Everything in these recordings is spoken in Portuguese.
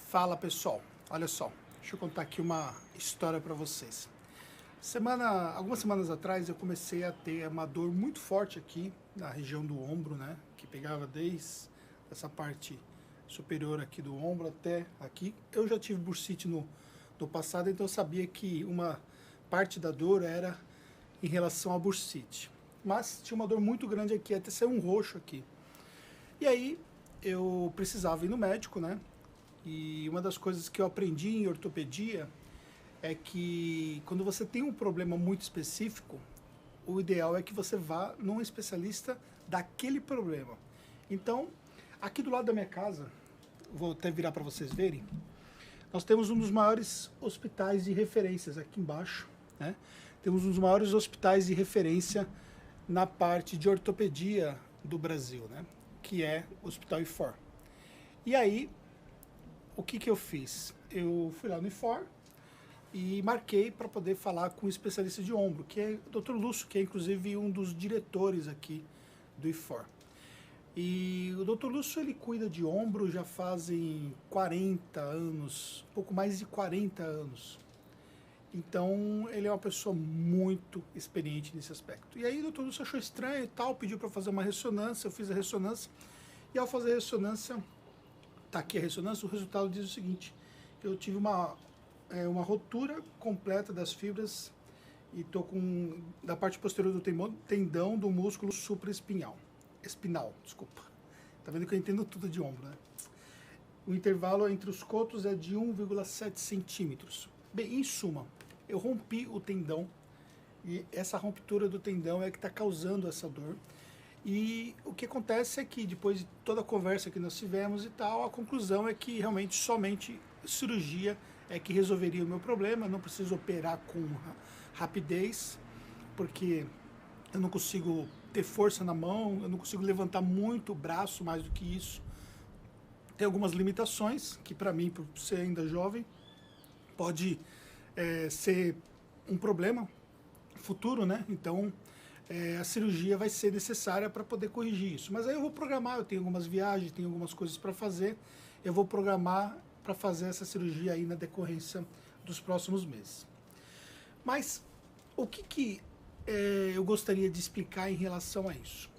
Fala pessoal, olha só, deixa eu contar aqui uma história para vocês. Algumas semanas atrás eu comecei a ter uma dor muito forte aqui na região do ombro, né? Que pegava desde essa parte superior aqui do ombro até aqui. Eu já tive bursite no passado, então eu sabia que uma parte da dor era em relação à bursite. Mas tinha uma dor muito grande aqui, até ser um roxo aqui. E aí eu precisava ir no médico, né? E uma das coisas que eu aprendi em ortopedia é que quando você tem um problema muito específico, o ideal é que você vá num especialista daquele problema. Então, aqui do lado da minha casa, vou até virar para vocês verem, nós temos um dos maiores hospitais de referências aqui embaixo, né? Temos um dos maiores hospitais de referência na parte de ortopedia do Brasil, né? Que é o Hospital IFOR. E aí, o que eu fiz? Eu fui lá no IFOR e marquei para poder falar com um especialista de ombro, que é o Dr. Lúcio, que é inclusive um dos diretores aqui do IFOR. E o Dr. Lúcio, ele cuida de ombro já fazem 40 anos, pouco mais de 40 anos. Então, ele é uma pessoa muito experiente nesse aspecto. E aí o Dr. Lúcio achou estranho e tal, pediu para fazer uma ressonância, eu fiz a ressonância, e ao fazer a ressonância, tá aqui a ressonância, o resultado diz o seguinte: eu tive uma rotura completa das fibras e tô com, da parte posterior do tendão do músculo supraespinhal. Desculpa. Tá vendo que eu entendo tudo de ombro, né? O intervalo entre os cotos é de 1,7 centímetros. Bem, em suma, eu rompi o tendão e essa ruptura do tendão é que está causando essa dor. E o que acontece é que depois de toda a conversa que nós tivemos e tal, a conclusão é que realmente somente cirurgia é que resolveria o meu problema. Eu não preciso operar com rapidez, porque eu não consigo ter força na mão, eu não consigo levantar muito o braço mais do que isso. Tem algumas limitações que para mim, por ser ainda jovem, pode ser um problema futuro, né? Então a cirurgia vai ser necessária para poder corrigir isso. Mas aí eu vou programar, eu tenho algumas viagens, tenho algumas coisas para fazer, eu vou programar para fazer essa cirurgia aí na decorrência dos próximos meses. Mas o que eu gostaria de explicar em relação a isso?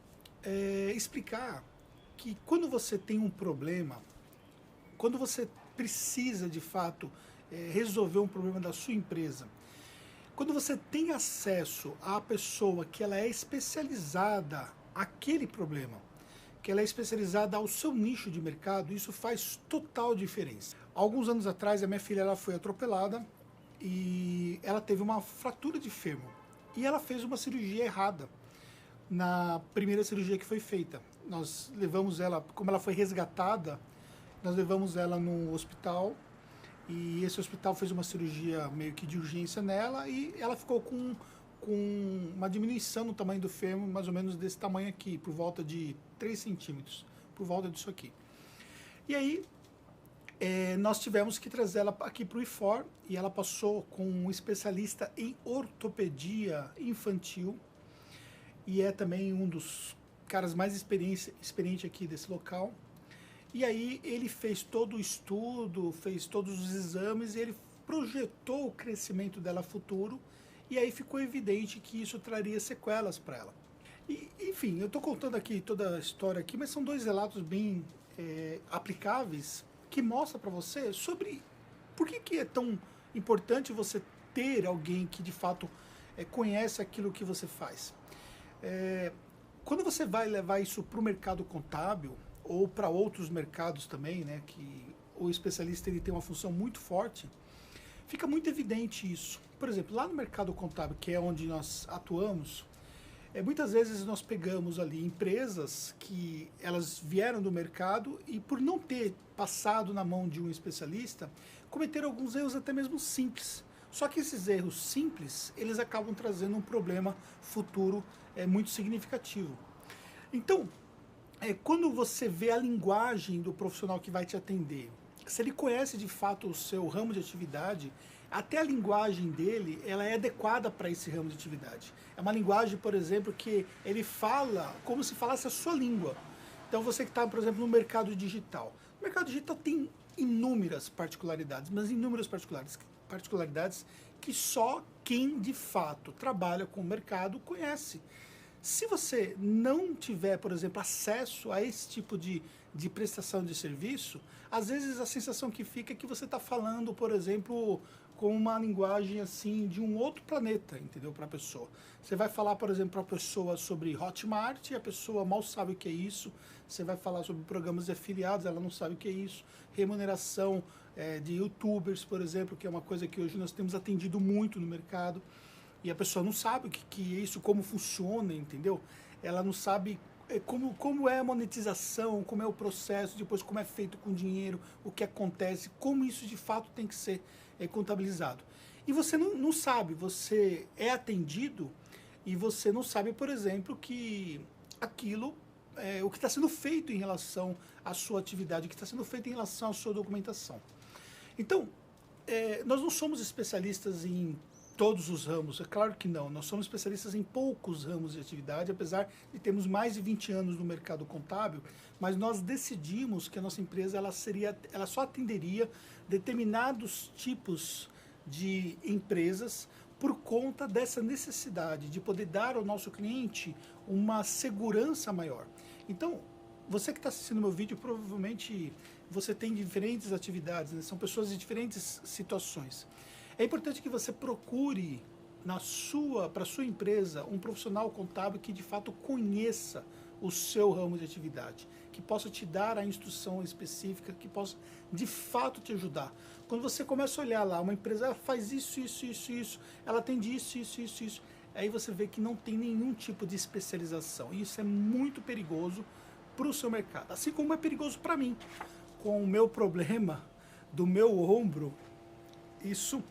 Explicar que quando você tem um problema, quando você precisa de fato resolver um problema da sua empresa, quando você tem acesso à pessoa que ela é especializada àquele problema, que ela é especializada ao seu nicho de mercado, isso faz total diferença. Alguns anos atrás, a minha filha ela foi atropelada e ela teve uma fratura de fêmur. E ela fez uma cirurgia errada na primeira cirurgia que foi feita. Nós levamos ela, como ela foi resgatada, nós levamos ela no hospital. E esse hospital fez uma cirurgia meio que de urgência nela e ela ficou com uma diminuição no tamanho do fêmur, mais ou menos desse tamanho aqui, por volta de 3 centímetros, por volta disso aqui. E aí nós tivemos que trazer ela aqui para o IFOR e ela passou com um especialista em ortopedia infantil e é também um dos caras mais experiente aqui desse local. E aí ele fez todo o estudo, fez todos os exames e ele projetou o crescimento dela futuro e aí ficou evidente que isso traria sequelas para ela. E, enfim, eu estou contando aqui toda a história aqui, mas são dois relatos bem aplicáveis que mostram para você sobre por que é tão importante você ter alguém que de fato conhece aquilo que você faz. Quando você vai levar isso para o mercado contábil, ou para outros mercados também, né, que o especialista ele tem uma função muito forte, fica muito evidente isso. Por exemplo, lá no mercado contábil, que é onde nós atuamos, muitas vezes nós pegamos ali empresas que elas vieram do mercado e por não ter passado na mão de um especialista, cometeram alguns erros até mesmo simples. Só que esses erros simples, eles acabam trazendo um problema futuro muito significativo. Então, quando você vê a linguagem do profissional que vai te atender, se ele conhece de fato o seu ramo de atividade, até a linguagem dele ela é adequada para esse ramo de atividade. É uma linguagem, por exemplo, que ele fala como se falasse a sua língua. Então você que está, por exemplo, no mercado digital. O mercado digital tem inúmeras particularidades, mas inúmeras particularidades que só quem de fato trabalha com o mercado conhece. Se você não tiver, por exemplo, acesso a esse tipo de prestação de serviço, às vezes a sensação que fica é que você está falando, por exemplo, com uma linguagem assim de um outro planeta, entendeu? Para a pessoa. Você vai falar, por exemplo, para a pessoa sobre Hotmart e a pessoa mal sabe o que é isso. Você vai falar sobre programas de afiliados, ela não sabe o que é isso. Remuneração de YouTubers, por exemplo, que é uma coisa que hoje nós temos atendido muito no mercado. E a pessoa não sabe o que é isso, como funciona, entendeu? Ela não sabe como é a monetização, como é o processo, depois como é feito com o dinheiro, o que acontece, como isso de fato tem que ser contabilizado. E você não sabe, você é atendido e você não sabe, por exemplo, que aquilo, o que está sendo feito em relação à sua atividade, o que está sendo feito em relação à sua documentação. Então, nós não somos especialistas em todos os ramos, é claro que não. Nós somos especialistas em poucos ramos de atividade, apesar de termos mais de 20 anos no mercado contábil, mas nós decidimos que a nossa empresa ela só atenderia determinados tipos de empresas por conta dessa necessidade de poder dar ao nosso cliente uma segurança maior. Então, você que está assistindo meu vídeo, provavelmente você tem diferentes atividades, né? São pessoas de diferentes situações. É importante que você procure para a sua empresa um profissional contábil que de fato conheça o seu ramo de atividade, que possa te dar a instrução específica, que possa de fato te ajudar. Quando você começa a olhar lá, uma empresa faz isso, ela atende isso, aí você vê que não tem nenhum tipo de especialização. E isso é muito perigoso para o seu mercado, assim como é perigoso para mim. Com o meu problema do meu ombro, isso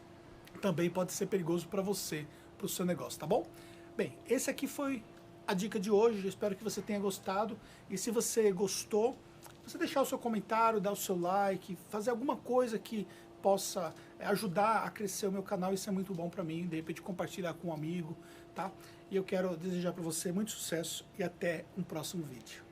também pode ser perigoso para você, para o seu negócio, tá bom? Bem, esse aqui foi a dica de hoje, eu espero que você tenha gostado, e se você gostou, você deixar o seu comentário, dar o seu like, fazer alguma coisa que possa ajudar a crescer o meu canal, isso é muito bom para mim, de repente compartilhar com um amigo, tá? E eu quero desejar para você muito sucesso e até um próximo vídeo.